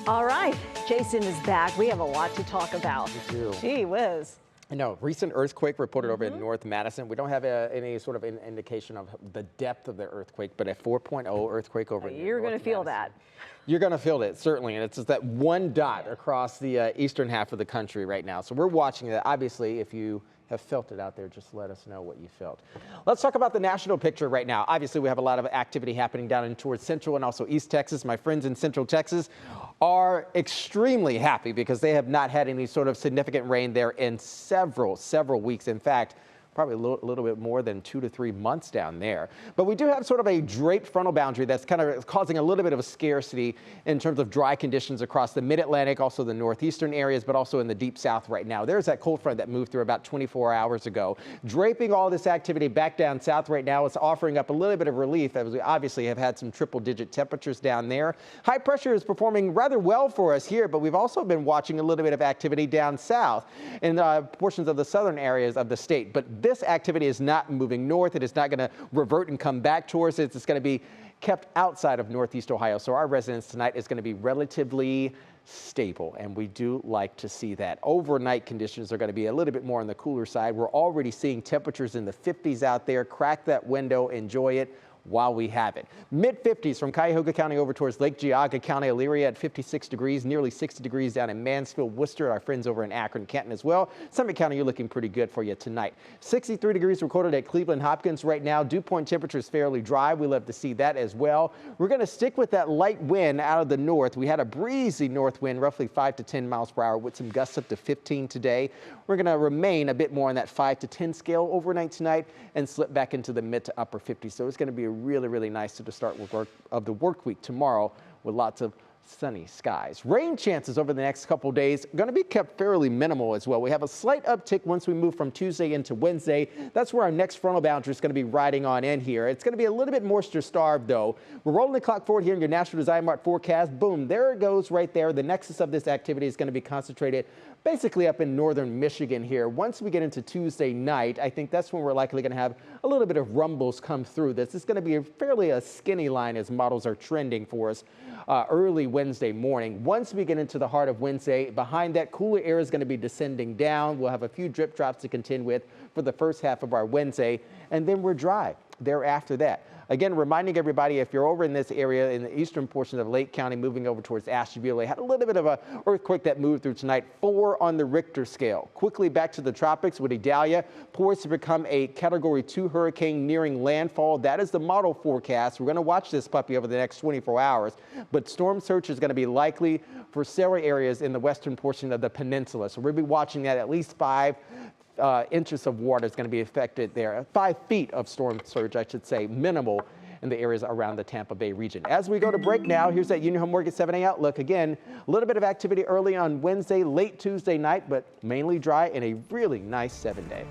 All right, Jason is back. We have a lot to talk about. Me too. Gee whiz. I know, recent earthquake reported over in North Madison. We don't have any sort of indication of the depth of the earthquake, but a 4.0 earthquake over in You're going to feel Madison. that. You're going to feel it, certainly, and it's just that one dot across the eastern half of the country right now. So we're watching that. Obviously, if you have felt it out there, just let us know what you felt. Let's talk about the national picture right now. Obviously, we have a lot of activity happening down in towards central and also east Texas. My friends in central Texas are extremely happy because they have not had any sort of significant rain there in several weeks. In fact, probably a little bit more than 2 to 3 months down there. But we do have sort of a draped frontal boundary that's kind of causing a little bit of a scarcity in terms of dry conditions across the mid-Atlantic, also the northeastern areas, but also in the deep south right now. There's that cold front that moved through about 24 hours ago. Draping all this activity back down south right now is offering up a little bit of relief as we obviously have had some triple-digit temperatures down there. High pressure is performing rather well for us here, but we've also been watching a little bit of activity down south in portions of the southern areas of the state. But this activity is not moving north. It is not going to revert and come back towards it. It's going to be kept outside of northeast Ohio. So our residence tonight is going to be relatively stable, and we do like to see that. Overnight conditions are going to be a little bit more on the cooler side. We're already seeing temperatures in the 50s out there. Crack that window, enjoy it while we have it. Mid-50s from Cuyahoga County over towards Lake Geauga County, Elyria at 56 degrees, nearly 60 degrees down in Mansfield, Worcester, our friends over in Akron, Canton as well. Summit County, you're looking pretty good for you tonight. 63 degrees recorded at Cleveland Hopkins right now. Dew Point temperature is fairly dry. We love to see that as well. We're going to stick with that light wind out of the north. We had a breezy north wind, roughly 5 to 10 miles per hour with some gusts up to 15 today. We're going to remain a bit more on that 5 to 10 scale overnight tonight and slip back into the mid to upper 50s. So it's going to be a really nice to start of the work week tomorrow with lots of sunny skies. Rain chances over the next couple days are going to be kept fairly minimal as well. We have a slight uptick once we move from Tuesday into Wednesday. That's where our next frontal boundary is going to be riding on in here. It's going to be a little bit moisture starved though. We're rolling the clock forward here in your National Design Mart forecast. Boom, there it goes right there. The nexus of this activity is going to be concentrated basically up in northern Michigan here. Once we get into Tuesday night, I think that's when we're likely going to have a little bit of rumbles come through. This is going to be a skinny line as models are trending for us early Wednesday morning. Once we get into the heart of Wednesday, behind that cooler air is going to be descending down. We'll have a few drip drops to contend with for the first half of our Wednesday, and then we're dry thereafter that. Again, reminding everybody, if you're over in this area in the eastern portion of Lake County, moving over towards Ashtabula, they had a little bit of an earthquake that moved through tonight, 4 on the Richter scale. Quickly back to the tropics with Idalia, poised to become a Category 2 hurricane nearing landfall. That is the model forecast. We're going to watch this puppy over the next 24 hours, but storm surge is going to be likely for several areas in the western portion of the peninsula. So we'll be watching that. At least 5 inches of water is going to be affected there. 5 feet of storm surge, I should say, minimal in the areas around the Tampa Bay region. As we go to break now, here's that Union Home Mortgage 7A outlook. Again, a little bit of activity early on Wednesday, late Tuesday night, but mainly dry and a really nice 7-day.